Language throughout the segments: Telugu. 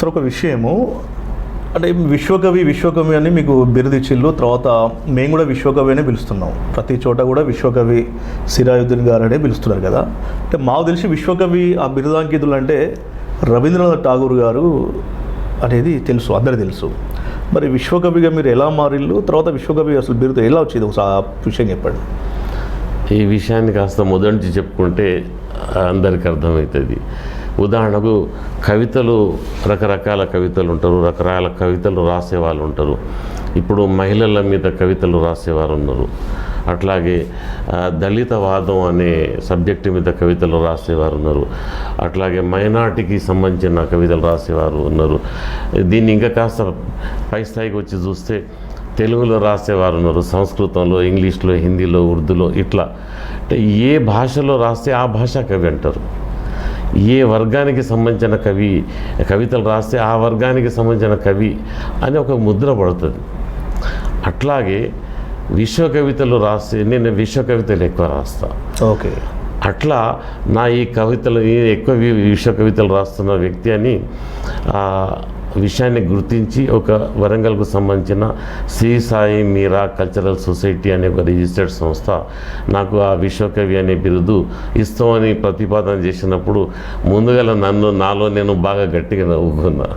సార్ ఒక విషయము, అంటే విశ్వకవి అని మీకు బిరుదిచ్చిల్లు, తర్వాత మేము కూడా విశ్వకవి అనే పిలుస్తున్నాం. ప్రతి చోట కూడా విశ్వకవి సిరాయుద్దీన్ గారు అనే పిలుస్తున్నారు కదా. అంటే మాకు తెలిసి విశ్వకవి ఆ బిరుదాంకితులు అంటే రవీంద్రనాథ్ ఠాగూర్ గారు అనేది తెలుసు, అందరికీ తెలుసు. మరి విశ్వకవిగా మీరు ఎలా మారిల్లు, తర్వాత విశ్వకవి అసలు బిరుదు ఎలా వచ్చింది ఒక విషయం చెప్పండి. ఈ విషయాన్ని కాస్త మొదటి నుంచి చెప్పుకుంటే అందరికీ అర్థమవుతుంది. ఉదాహరణకు కవితలు, రకరకాల కవితలు ఉంటారు, రకరకాల కవితలు రాసేవాళ్ళు ఉంటారు. ఇప్పుడు మహిళల మీద కవితలు రాసేవారు ఉన్నారు. అట్లాగే దళితవాదం అనే సబ్జెక్టు మీద కవితలు రాసేవారు ఉన్నారు. అట్లాగే మైనార్టీకి సంబంధించిన కవితలు రాసేవారు ఉన్నారు. దీన్ని ఇంకా కాస్త పై స్థాయికి వచ్చి చూస్తే తెలుగులో రాసేవారు ఉన్నారు, సంస్కృతంలో, ఇంగ్లీష్లో, హిందీలో, ఉర్దూలో, ఇట్లా. అంటే ఏ భాషలో రాస్తే ఆ భాష కవి అంటారు. ఏ వర్గానికి సంబంధించిన కవితలు రాస్తే ఆ వర్గానికి సంబంధించిన కవి అని ఒక ముద్ర పడుతుంది. అట్లాగే విశ్వకవితలు రాస్తే నేను విశ్వకవితలు ఎక్కువ రాస్తా. ఓకే, అట్లా నా ఈ కవితలు ఎక్కువ విశ్వకవితలు రాస్తున్న వ్యక్తి అని విషయాన్ని గుర్తించి ఒక వరంగల్కు సంబంధించిన శ్రీ సాయి మీరా కల్చరల్ సొసైటీ అనే ఒక రిజిస్టర్డ్ సంస్థ నాకు ఆ విశ్వకవి అనే బిరుదు ఇస్తామని ప్రతిపాదన చేసినప్పుడు ముందుగా నాలో నేను బాగా గట్టిగా నవ్వుకున్నా.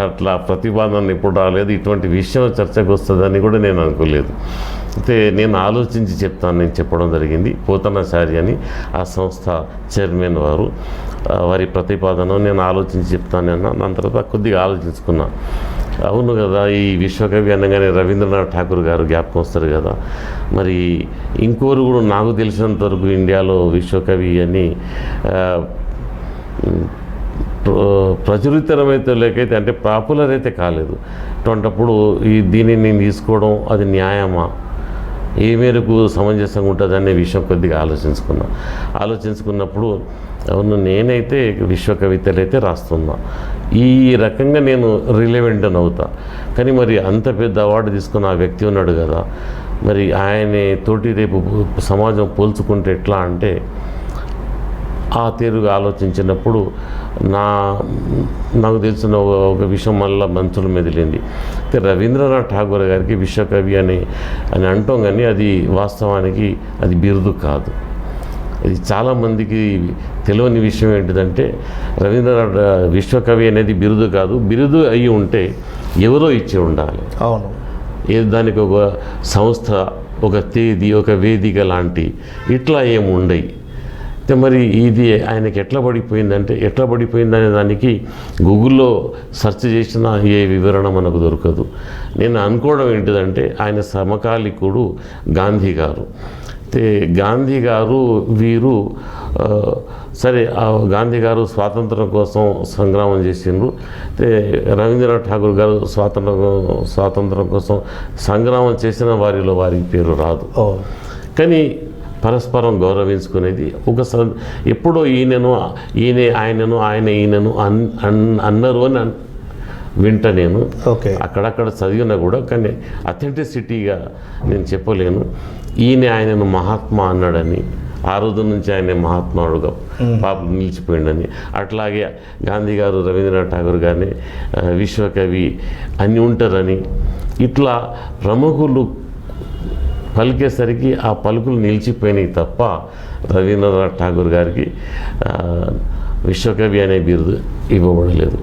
అట్లా ప్రతిపాదన ఎప్పుడు రాలేదు, ఇటువంటి విషయం చర్చకు వస్తుందని కూడా నేను అనుకోలేదు. అయితే నేను ఆలోచించి నేను చెప్పడం జరిగింది. పోతనాచారి అని ఆ సంస్థ చైర్మన్ వారి ప్రతిపాదన నేను ఆలోచించి చెప్తానన్నా. దాని తర్వాత కొద్దిగా ఆలోచించుకున్నా. అవును కదా, ఈ విశ్వకవి అనగానే రవీంద్రనాథ్ ఠాగూర్ గారు జ్ఞాపకం వస్తారు కదా. మరి ఇంకోరు కూడా నాకు తెలిసినంత వరకు ఇండియాలో విశ్వకవి అని ప్రచురితమైతే లేకైతే అంటే పాపులర్ అయితే కాలేదు. అటువంటిప్పుడు దీనిని నేను తీసుకోవడం అది న్యాయమా, ఏ మేరకు సమంజసంగా ఉంటుంది అనే విషయం కొద్దిగా ఆలోచించుకున్నప్పుడు అవును, నేనైతే విశ్వకవితలు అయితే రాస్తున్నా, ఈ రకంగా నేను రిలవెంట్ అని అవుతా. కానీ మరి అంత పెద్ద అవార్డు తీసుకున్న ఆ వ్యక్తి ఉన్నాడు కదా, మరి ఆయన తోటి రేపు సమాజం పోల్చుకుంటే ఎట్లా అంటే ఆ తీరుగా ఆలోచించినప్పుడు నాకు తెలిసిన ఒక విషయం మళ్ళీ మనసులో మెదిలింది. అయితే రవీంద్రనాథ్ ఠాగూర్ గారికి విశ్వకవి అని అంటాం, కానీ అది వాస్తవానికి అది బిరుదు కాదు. ఇది చాలామందికి తెలియని విషయం ఏంటిదంటే రవీంద్రనాథ్ విశ్వకవి అనేది బిరుదు కాదు. బిరుదు అయి ఉంటే ఎవరో ఇచ్చి ఉండాలి. అవును, దానికి ఒక సంస్థ, ఒక తేదీ, ఒక వేదిక లాంటి ఇట్లా ఏమి ఉండయి. మరి ఇది ఆయనకి ఎట్లా పడిపోయిందనే దానికి గూగుల్లో సెర్చ్ చేసిన ఏ వివరణ మనకు దొరకదు. నేను అనుకోవడం ఏంటిదంటే ఆయన సమకాలికుడు గాంధీ గారు. అయితే గాంధీ గారు వీరు సరే, గాంధీ గారు స్వాతంత్రం కోసం సంగ్రామం చేసిండ్రు. అయితే రవీంద్రనాథ్ ఠాగూర్ గారు స్వాతంత్రం కోసం సంగ్రామం చేసిన వారిలో వారికి పేరు రాదు. కానీ పరస్పరం గౌరవించుకునేది ఒక ఎప్పుడో ఈయనే ఆయనను, ఆయన ఈయనను అన్నారు అని వింట నేను. అక్కడక్కడ చదివినా కూడా, కానీ అథెంటిసిటీగా నేను చెప్పలేను. ఈయన ఆయనను మహాత్మా అన్నాడని, ఆ రోజు నుంచి ఆయన మహాత్మాడుగా పాపం నిలిచిపోయిండని. అట్లాగే గాంధీ గారు రవీంద్రనాథ్ ఠాగూర్ గారిని విశ్వకవి అని ఉంటారని, ఇట్లా ప్రముఖులు పలికేసరికి ఆ పలుకులు నిలిచిపోయినాయి తప్ప రవీంద్రనాథ్ ఠాగూర్ గారికి విశ్వకవి అనే బిరుదు ఇవ్వబడలేదు.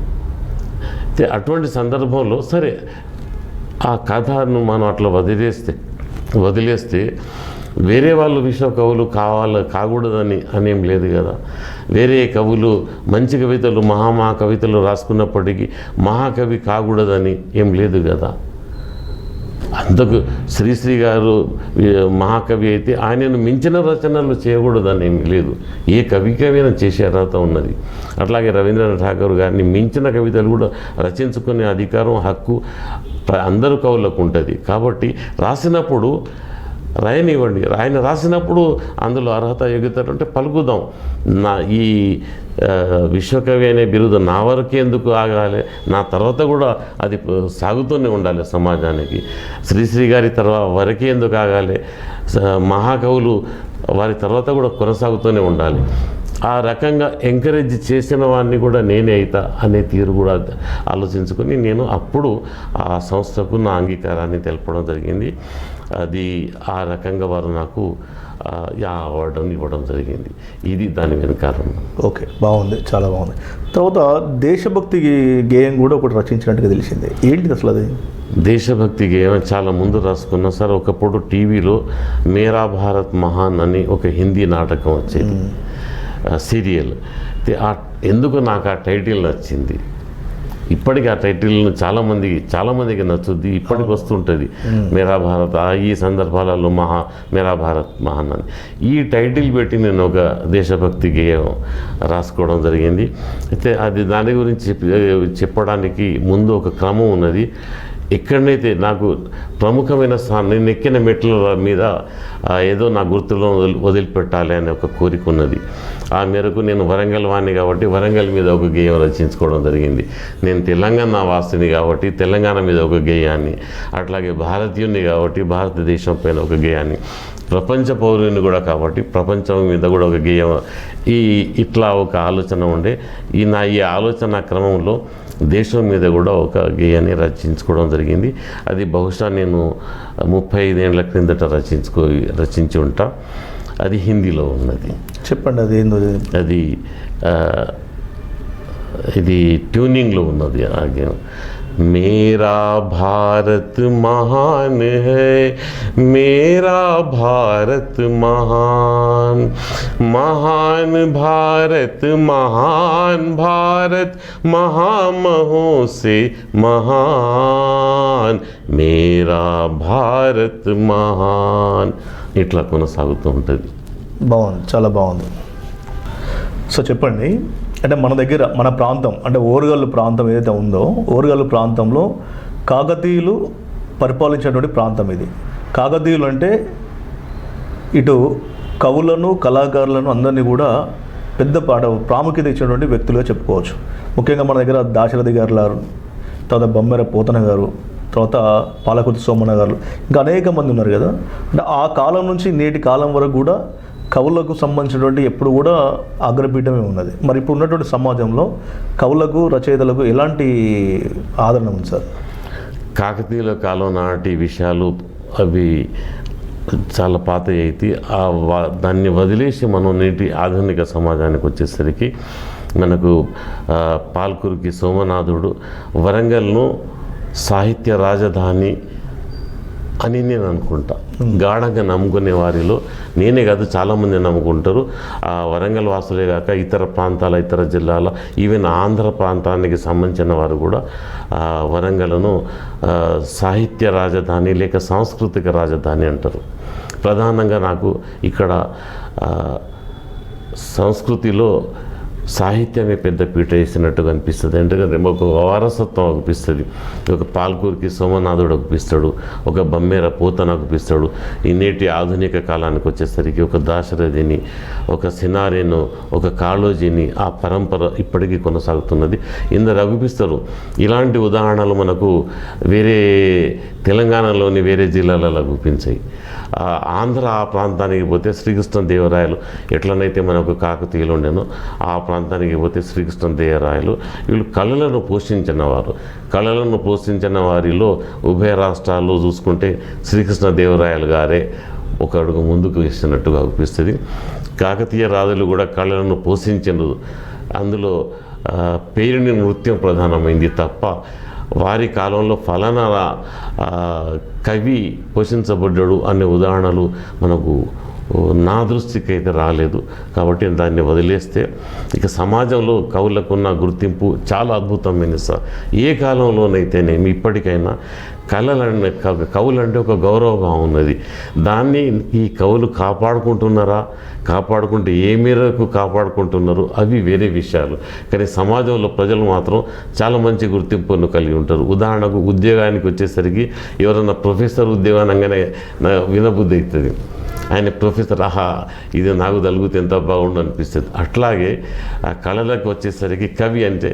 అయితే అటువంటి సందర్భంలో సరే ఆ కథను మనం అట్లా వదిలేస్తే వేరే వాళ్ళు విశ్వకవులు కాకూడదని అనేం లేదు కదా. వేరే కవులు మంచి కవితలు, కవితలు రాసుకున్నప్పటికీ మహాకవి కాకూడదని ఏం లేదు కదా. అందుకు శ్రీశ్రీ గారు మహాకవి అయితే ఆయనను మించిన రచనలు చేయకూడదని ఏమి లేదు. ఏ కవికైనా చేసే అర్హత ఉన్నది. అట్లాగే రవీంద్రనాథ్ ఠాగూర్ గారిని మించిన కవితలు కూడా రచించుకునే అధికారం, హక్కు అందరూ కవులకు ఉంటుంది. కాబట్టి రాసినప్పుడు రాయనివ్వండి. ఆయన రాసినప్పుడు అందులో అర్హత, యోగ్యత అంటే పలుకుదాం. ఈ విశ్వకవి అనే బిరుదు నా వరకే ఎందుకు ఆగాలి, నా తర్వాత కూడా అది సాగుతూనే ఉండాలి సమాజానికి. శ్రీశ్రీ గారి వరకే ఎందుకు ఆగాలి, మహాకవులు వారి తర్వాత కూడా కొనసాగుతూనే ఉండాలి. ఆ రకంగా ఎంకరేజ్ చేసిన వాడిని కూడా నేనే అవుతా అనే తీరు కూడా ఆలోచించుకొని నేను అప్పుడు ఆ సంస్థకు నా అంగీకారాన్ని తెలపడం జరిగింది. అది ఆ రకంగా వారు నాకు అవార్డుని ఇవ్వడం జరిగింది. ఇది దాని వెనుక కారణం. ఓకే, బాగుంది, చాలా బాగుంది. తర్వాత దేశభక్తి గేయం కూడా ఒకటి రచించినట్టుగా తెలిసిందే, ఏంటిది అసలు అది? దేశభక్తి గేయం చాలా ముందు రాసుకున్నా సార్. ఒకప్పుడు టీవీలో మేరా భారత్ మహాన్ అని ఒక హిందీ నాటకం వచ్చేది, సీరియల్. ఎందుకు నాకు ఆ టైటిల్ నచ్చింది. ఇప్పటికీ ఆ టైటిల్ను చాలామందికి నచ్చుద్ది, ఇప్పటికి వస్తుంటుంది మేరా భారత్. ఈ సందర్భాలలో మేరా భారత్ మహాన్ అని ఈ టైటిల్ పెట్టి నేను ఒక దేశభక్తి గేయం రాసుకోవడం జరిగింది. అయితే అది దాని గురించి చెప్పడానికి ముందు ఒక క్రమం ఉన్నది. ఎక్కడనైతే నాకు ప్రముఖమైన స్థానం, నేను ఎక్కిన మెట్ల మీద ఏదో నా గుర్తులో వదిలిపెట్టాలి అనే ఒక కోరిక ఉన్నది. ఆ మేరకు నేను వరంగల్ వాణ్ణి కాబట్టి వరంగల్ మీద ఒక గేయం రచించుకోవడం జరిగింది. నేను తెలంగాణ వాసిని కాబట్టి తెలంగాణ మీద ఒక గేయాన్ని, అట్లాగే భారతీయుని కాబట్టి భారతదేశం పైన ఒక గేయాన్ని, ప్రపంచ పౌరుని కూడా కాబట్టి ప్రపంచం మీద కూడా ఒక గేయం, ఇట్లా ఒక ఆలోచన ఉండే. ఈ ఆలోచన క్రమంలో దేశం మీద కూడా ఒక గేయాన్ని రచించుకోవడం జరిగింది. అది బహుశా నేను 35 ఏళ్ల క్రిందట రచించి ఉంటా. అది హిందీలో ఉన్నది. చెప్పండి, అది ఏందో. అది ఇది ట్యూనింగ్లో ఉన్నది ఆ గేయం. मेरा भारत महान है, मेरा भारत महान, महान भारत, महान भारत, महामहों से महान, मेरा भारत महान. ఇట్లా కొనసాగుతూ ఉంటుంది. బాగుంది, చాలా బాగుంది. సో చెప్పండి, అంటే మన దగ్గర మన ప్రాంతం అంటే ఓరుగల్లు ప్రాంతం ఏదైతే ఉందో, ఓరుగల్లు ప్రాంతంలో కాకతీయులు పరిపాలించినటువంటి ప్రాంతం ఇది. కాకతీయులు అంటే ఇటు కవులను కళాకారులను అందరినీ కూడా పెద్ద ప్రాముఖ్యత ఇచ్చినటువంటి వ్యక్తులుగా చెప్పుకోవచ్చు. ముఖ్యంగా మన దగ్గర దాశరథి గారు, తర్వాత బొమ్మెర పోతన గారు, తర్వాత పాలకుర్తి సోమన్న గారు, ఇంకా అనేక మంది ఉన్నారు కదా. అంటే ఆ కాలం నుంచి నేటి కాలం వరకు కూడా కవులకు సంబంధించినటువంటి ఎప్పుడు కూడా అగ్రపీఠమే ఉన్నది. మరి ఇప్పుడు ఉన్నటువంటి సమాజంలో కవులకు రచయితలకు ఎలాంటి ఆదరణ ఉంది సార్? కాకతీయుల కాలం నాటి విషయాలు అవి చాలా పాత అయితే దాన్ని వదిలేసి మనం నేటి ఆధునిక సమాజానికి వచ్చేసరికి మనకు పాల్కురికి సోమనాథుడు వరంగల్ను సాహిత్య రాజధాని అని నేను అనుకుంటా. గాఢంగా నమ్ముకునే వారిలో నేనే కాదు చాలామంది నమ్ముకుంటారు. ఆ వరంగల్ వాసులే కాక ఇతర ప్రాంతాల, ఇతర జిల్లాల, ఈవెన్ ఆంధ్ర ప్రాంతానికి సంబంధించిన వారు కూడా వరంగల్ను సాహిత్య రాజధాని లేక సాంస్కృతిక రాజధాని అంటారు. ప్రధానంగా నాకు ఇక్కడ సంస్కృతిలో సాహిత్యమే పెద్ద పీట వేసినట్టుగా అనిపిస్తుంది. ఎందుకంటే ఒక వారసత్వం అనిపిస్తుంది. ఒక పాల్కూరికి సోమనాథుడు అనిపిస్తాడు, ఒక బొమ్మెర పోతన అనిపిస్తాడు. ఈ నేటి ఆధునిక కాలానికి వచ్చేసరికి ఒక దాశరథిని, ఒక సినారెను, ఒక కాళోజీని, ఆ పరంపర ఇప్పటికీ కొనసాగుతున్నది. ఇందరు అనిపిస్తారు. ఇలాంటి ఉదాహరణలు మనకు వేరే తెలంగాణలోని వేరే జిల్లాలలో అనిపించాయి. ఆంధ్ర ఆ ప్రాంతానికి పోతే శ్రీకృష్ణదేవరాయలు ఎట్లనైతే మనకు కాకతీయులు ఉండేనో ఆ ప్రాంతానికి పోతే శ్రీకృష్ణదేవరాయలు వీళ్ళు కళలను పోషించిన వారిలో ఉభయ రాష్ట్రాల్లో చూసుకుంటే శ్రీకృష్ణదేవరాయలు గారే ఒక అడుగు ముందుకు వేసినట్టుగా అనిపిస్తుంది. కాకతీయ రాజులు కూడా కళలను పోషించినరు. అందులో పేరుని నృత్యం ప్రధానమైంది తప్ప వారి కాలంలో ఫలానా కవి పోషించబడ్డాడు అనే ఉదాహరణలు మనకు నా దృష్టికి అయితే రాలేదు. కాబట్టి దాన్ని వదిలేస్తే ఇక సమాజంలో కవులకున్న గుర్తింపు చాలా అద్భుతమైనది సార్. ఏ కాలంలోనైతేనేమి ఇప్పటికైనా కవులంటే ఒక గౌరవభావం ఉన్నది. దాన్ని ఈ కవులు కాపాడుకుంటే ఏ మేరకు కాపాడుకుంటున్నారు అవి వేరే విషయాలు. కానీ సమాజంలో ప్రజలు మాత్రం చాలా మంచి గుర్తింపును కలిగి ఉంటారు. ఉదాహరణకు ఉద్యోగానికి వచ్చేసరికి ఎవరన్నా ప్రొఫెసర్ ఉద్యోగాన్ని అనగానే వినబుద్ధి అవుతుంది. ఆయన ప్రొఫెసర్, ఇది నాకు తలుగుతే ఎంత బాగుండు అనిపిస్తుంది. అట్లాగే ఆ కళలకు వచ్చేసరికి కవి అంటే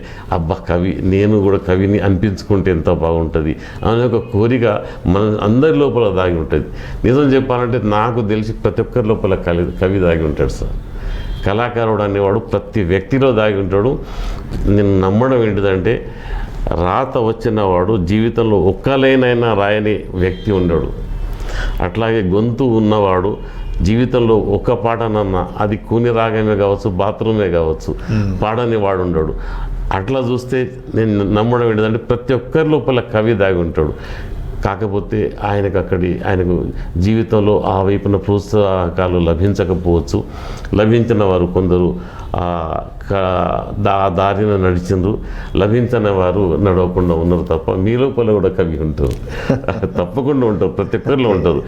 కవి, నేను కూడా కవిని అనిపించుకుంటే ఎంత బాగుంటుంది అనే ఒక కోరిక మన అందరి లోపల దాగి ఉంటుంది. నిజం చెప్పాలంటే నాకు తెలిసి ప్రతి ఒక్కరి లోపల కవి దాగి ఉంటాడు సార్. కళాకారుడు అనేవాడు ప్రతి వ్యక్తిలో దాగి ఉంటాడు. నేను నమ్మడం ఏంటిదంటే రాత వచ్చినవాడు జీవితంలో ఒక్కలేనైనా రాయని వ్యక్తి ఉండడు. అట్లాగే గొంతు ఉన్నవాడు జీవితంలో ఒక్క పాటనన్నా అది కూని రాగమే కావచ్చు, బాత్రూమే కావచ్చు, పాడని వాడు ఉండడు. అట్లా చూస్తే నేను నమ్మడం ఏంటంటే ప్రతి ఒక్కరి లోపల కవి దాగి ఉంటాడు. కాకపోతే ఆయనకు జీవితంలో ఆ వైపున ప్రోత్సాహకాలు లభించకపోవచ్చు. లభించిన వారు కొందరు దారిన నడిచిండ్రు, లభించిన వారు నడవకుండా ఉన్నారు తప్ప మీ లోపల కూడా కవి ఉంటారు. తప్పకుండా ఉంటారు, ప్రతి ఒక్కరిలో ఉంటారు.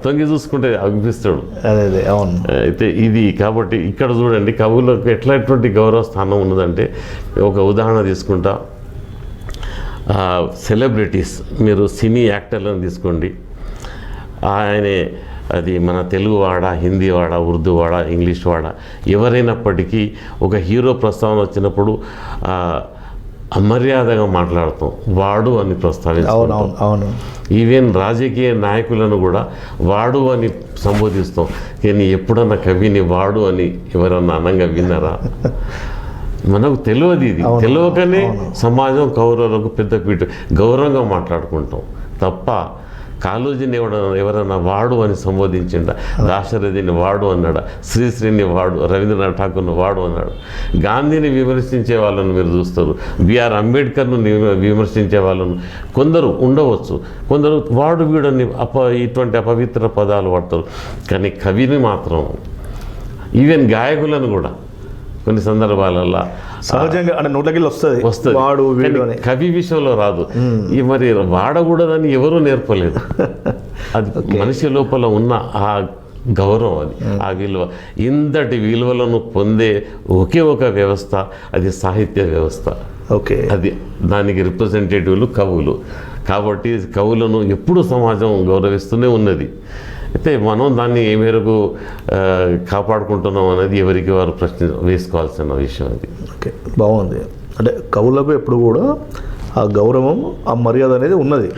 తొంగి చూసుకుంటే అనిపిస్తాడు. అదే అవును. అయితే ఇది కాబట్టి ఇక్కడ చూడండి కవులకు ఎట్లాంటి గౌరవ స్థానం ఉన్నదంటే ఒక ఉదాహరణ తీసుకుంటా. సెలబ్రిటీస్, మీరు సినీ యాక్టర్లను తీసుకోండి. ఆయనే అది మన తెలుగు వాడ, హిందీ వాడ, ఉర్దూ వాడ, ఇంగ్లీష్ వాడ ఎవరైనప్పటికీ ఒక హీరో ప్రస్తావన వచ్చినప్పుడు అమర్యాదగా మాట్లాడతాం, వాడు అని ప్రస్తావిస్తాం. ఈవెన్ రాజకీయ నాయకులను కూడా వాడు అని సంబోధిస్తాం. కానీ ఎప్పుడన్నా కవిని వాడు అని ఎవరన్నా అనంగా విన్నారా? మనకు తెలియదు. ఇది తెలియకనే సమాజం కౌరవులకు పెద్దపీట గౌరవంగా మాట్లాడుకుంటాం తప్ప కాళోజీని ఎవరన్నా వాడు అని సంబోధించిండ, దాశరథిని వాడు అన్నాడు, శ్రీశ్రీని వాడు, రవీంద్రనాథ్ ఠాకూర్ని వాడు అన్నాడు. గాంధీని విమర్శించే వాళ్ళను మీరు చూస్తారు, బిఆర్ అంబేద్కర్ను విమర్శించే వాళ్ళను కొందరు ఉండవచ్చు. కొందరు వాడు వీడని ఇటువంటి అపవిత్ర పదాలు వాడతారు. కానీ కవిని మాత్రం, ఈవెన్ గాయకులను కూడా కొన్ని సందర్భాలలో సహజంగా అంటే నోట్లకెళ్ళి వస్తుంది వాడు వీడు అని. కవి విషయంలో రాదు. ఈ మరి వాడకూడదని ఎవరూ నేర్పలేదు. అది మనిషి లోపల ఉన్న ఆ గౌరవం, అది ఆ విలువ. ఇంతటి విలువలను పొందే ఒకే ఒక వ్యవస్థ అది సాహిత్య వ్యవస్థ. ఓకే, అది దానికి రిప్రజెంటేటివ్లు కవులు. కాబట్టి కవులను ఎప్పుడు సమాజం గౌరవిస్తూనే ఉన్నది. అయితే మనం దాన్ని ఏ మేరకు కాపాడుకుంటున్నాం అనేది ఎవరికి వారు వేసుకోవాల్సిన విషయం అది. ఓకే, బాగుంది. అంటే కవులకు ఎప్పుడు కూడా ఆ గౌరవం, ఆ మర్యాద అనేది ఉన్నది.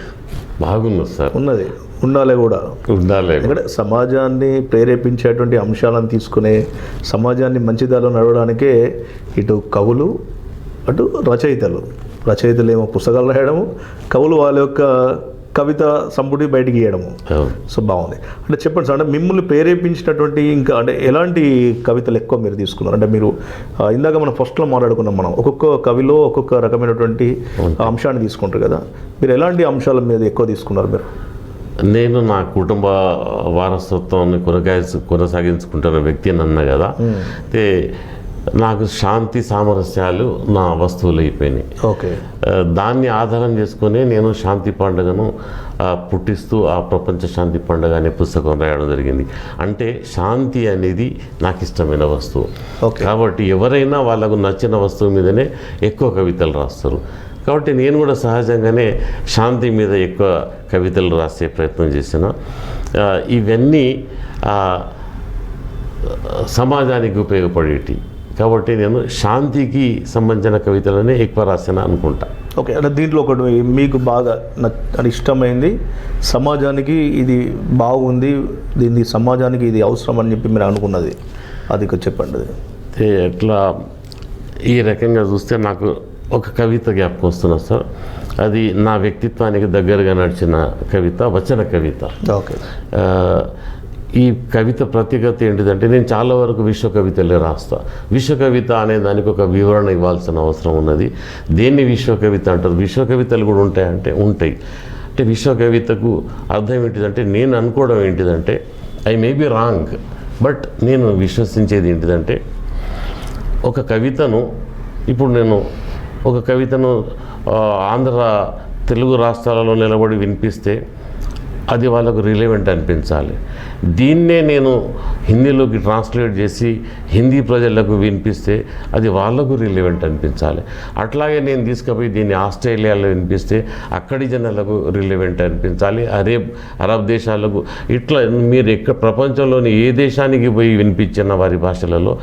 బాగున్నది సార్, ఉన్నది, ఉండాలి కూడా. ఎందుకంటే సమాజాన్ని ప్రేరేపించేటువంటి అంశాలను తీసుకునే, సమాజాన్ని మంచి దారిలో నడవడానికే ఇటు కవులు అటు రచయితలు ఏమో పుస్తకాలు రాయడము, కవులు వాళ్ళ యొక్క కవిత సంపుటి బయటికి ఇవ్వడము. సో బాగుంది. అంటే చెప్పండి సార్, అంటే మిమ్మల్ని ప్రేరేపించినటువంటి ఇంకా అంటే ఎలాంటి కవితలు ఎక్కువ మీరు తీసుకున్నారు? అంటే మీరు ఇందాక మనం ఫస్ట్లో మాట్లాడుకున్నాం, మనం ఒక్కొక్క కవిలో ఒక్కొక్క రకమైనటువంటి అంశాన్ని తీసుకుంటారు కదా, మీరు ఎలాంటి అంశాల మీద ఎక్కువ తీసుకున్నారు మీరు? నేను నా కుటుంబ వారసత్వాన్ని కొనసాగించుకుంటున్న వ్యక్తిని అన్నా కదా. అయితే నాకు శాంతి సామరస్యాలు నా వస్తువులు అయిపోయినాయి. ఓకే, దాన్ని ఆధారం చేసుకుని నేను శాంతి పండుగను పుట్టిస్తూ ఆ ప్రపంచ శాంతి పండుగ అనే పుస్తకం రాయడం జరిగింది. అంటే శాంతి అనేది నాకు ఇష్టమైన వస్తువు. కాబట్టి ఎవరైనా వాళ్ళకు నచ్చిన వస్తువు మీదనే ఎక్కువ కవితలు రాస్తారు. కాబట్టి నేను కూడా సహజంగానే శాంతి మీద ఎక్కువ కవితలు రాసే ప్రయత్నం చేసిన. ఇవన్నీ సమాజానికి ఉపయోగపడేటి. కాబట్టి నేను శాంతికి సంబంధించిన కవితలనే ఎక్కువ రాసాను అనుకుంటా. ఓకే, అంటే దీంట్లో ఒకటి మీకు బాగా ఇష్టమైంది, సమాజానికి ఇది బాగుంది, దీన్ని సమాజానికి ఇది అవసరం అని చెప్పి మీరు అనుకున్నది, అది చెప్పండి. ఎట్లా ఈ రకంగా చూస్తే నాకు ఒక కవిత జ్ఞాపకం వస్తున్నా సార్. అది నా వ్యక్తిత్వానికి దగ్గరగా నడిచిన కవిత, వచన కవిత. ఓకే, ఈ కవిత ప్రత్యేకత ఏంటిదంటే నేను చాలా వరకు విశ్వకవితలే రాస్తా. విశ్వకవిత అనే దానికి ఒక వివరణ ఇవ్వాల్సిన అవసరం ఉన్నది. దేన్ని విశ్వకవిత అంటారు? విశ్వకవితలు కూడా ఉంటాయంటే ఉంటాయి. అంటే విశ్వకవితకు అర్థం ఏంటిదంటే, నేను అనుకోవడం ఏంటిదంటే, I may be wrong, but నేను విశ్వసించేది ఏంటిదంటే, ఒక కవితను ఇప్పుడు నేను ఒక కవితను తెలుగు రాష్ట్రాలలో నిలబడి వినిపిస్తే అది వాళ్ళకు రిలవెంట్ అనిపించాలి. దీన్నే నేను హిందీలోకి ట్రాన్స్లేట్ చేసి హిందీ ప్రజలకు వినిపిస్తే అది వాళ్ళకు రిలవెంట్ అనిపించాలి. అట్లాగే నేను తీసుకుపోయి దీన్ని ఆస్ట్రేలియాలో వినిపిస్తే అక్కడి జనాలకు రిలవెంట్ అనిపించాలి. అరబ్ దేశాలకు, ఇట్లా మీరు ప్రపంచంలోని ఏ దేశానికి పోయి వినిపించిన వారి భాషలలో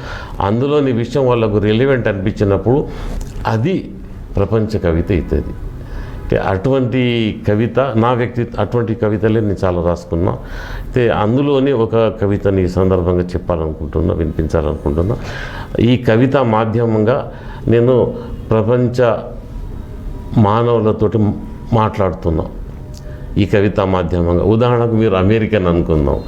అందులోని విషయం వాళ్ళకు రిలవెంట్ అనిపించినప్పుడు అది ప్రపంచ కవిత అవుతుంది. అంటే అటువంటి కవిత నా అటువంటి కవితలే నేను చాలా రాసుకున్నా. అయితే అందులోనే ఒక కవితని ఈ సందర్భంగా చెప్పాలనుకుంటున్నా, వినిపించాలనుకుంటున్నా. ఈ కవిత మాధ్యమంగా నేను ప్రపంచ మానవులతోటి మాట్లాడుతున్నా. ఈ కవిత మాధ్యమంగా ఉదాహరణకు మీరు అమెరికన్ అనుకుందాం,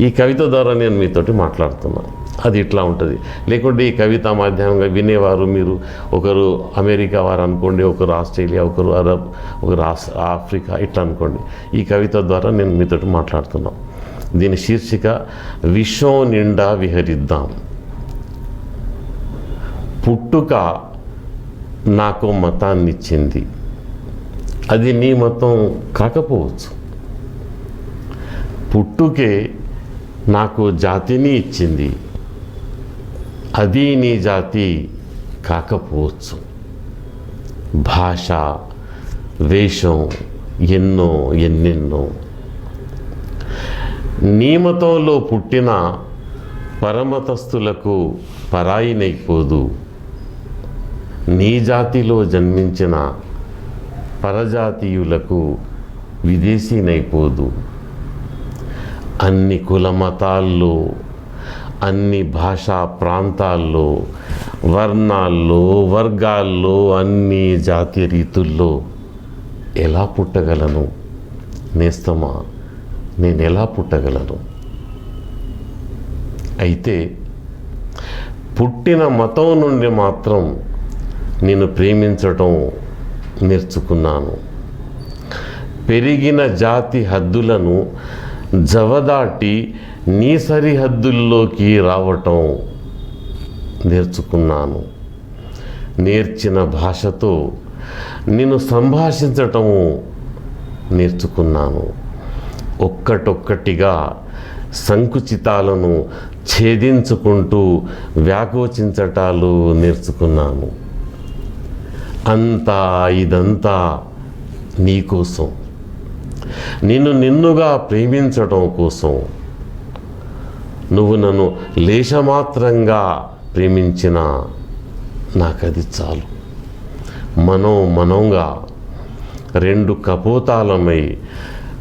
ఈ కవిత ద్వారా నేను మీతోటి మాట్లాడుతున్నా. అది ఇట్లా ఉంటుంది. లేకుంటే ఈ కవిత మాధ్యమంగా వినేవారు మీరు ఒకరు అమెరికా వారు అనుకోండి, ఒకరు ఆస్ట్రేలియా, ఒకరు అరబ్, ఒకరు ఆఫ్రికా, ఇట్లా అనుకోండి. ఈ కవిత ద్వారా నేను మీతోటి మాట్లాడుతున్నాను. దీని శీర్షిక విశ్వం నిండా విహరిద్దాం. పుట్టుక నాకు మతాన్ని ఇచ్చింది, అది నీ మతం కాకపోవచ్చు. పుట్టుకే నాకు జాతిని ఇచ్చింది, అది నీ జాతి కాకపోవచ్చు. భాష, వేషం ఎన్నెన్నో. నీ మతంలో పుట్టిన పరమతస్థులకు పరాయినైపోదు, నీ జాతిలో జన్మించిన పరజాతీయులకు విదేశీనైపోదు. అన్ని కుల మతాల్లో, అన్ని భాషా ప్రాంతాల్లో, వర్ణాల్లో, వర్గాల్లో, అన్ని జాతి రీతుల్లో ఎలా పుట్టగలను నేస్తమా? నేను ఎలా పుట్టగలను? అయితే పుట్టిన మతం నుండి మాత్రం నేను ప్రేమించటం నేర్చుకున్నాను. పెరిగిన జాతి హద్దులను జవదాటి నీ సరిహద్దుల్లోకి రావటం నేర్చుకున్నాను. నేర్చిన భాషతో నేను సంభాషించటము నేర్చుకున్నాను. ఒక్కటొక్కటిగా సంకుచితాలను ఛేదించుకుంటూ వ్యాకోచించటాలు నేర్చుకున్నాను. ఇదంతా నీకోసం, నిన్నుగా ప్రేమించటం కోసం. నువ్వు నన్ను లేశమాత్రంగా ప్రేమించినా నాకది చాలు. మనంగా రెండు కపోతాలమై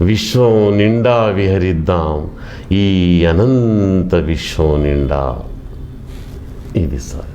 విశ్వం నిండా విహరిద్దాం, ఈ అనంత విశ్వం నిండా. ఇది సార్.